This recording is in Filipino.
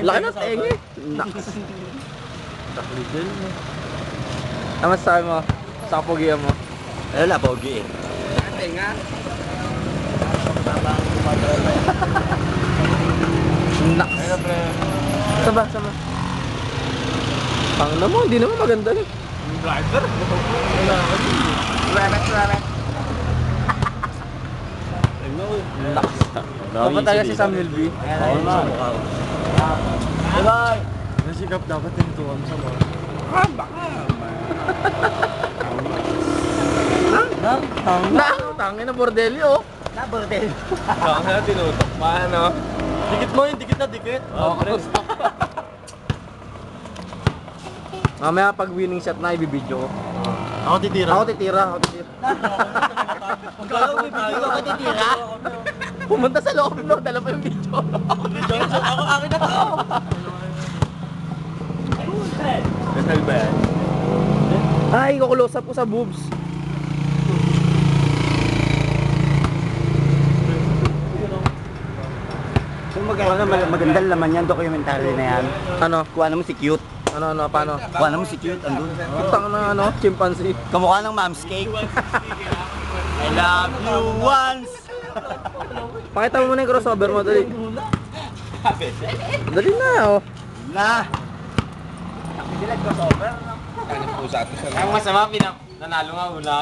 Laki na tengi. Naks. Takligil mo. Tama sabi mo, sa kapugian mo. Wala, pogi eh. Tenga. Naks. Saba. Ang mo, hindi naman maganda eh. Driver? Rabbit. Naks. Dapat talaga si Samuel B. Oo na. Bye-bye! Nasikap dapat yung tuwam sa mo. Baka. Tangin na bordelyo. Na, bordel. Baka na tinutok pa, no? Dikit mo yun, dikit na dikit. Oo. Mamaya pag winning shot na, ibibidyo ko. Ako titira. Ako titira. Magkakaw may video ako titira? Pumunta sa loob, no? Dala pa yung video. Ako, akin na to. Kasal ba yan? Ay, kukulose up ko sa boobs. Kung magandang laman yan, documentary na yan. Ano? Kuha mo si Cute. Ano, paano? Kuha mo si Cute, andun. Putang na, chimpanzee. Kamukha ng mom's cake. I love you once. Pakita mo muna yung crossover mo, dali. Dali na, oh. Na. Crossover, no? Ang masama, nanalo nga una.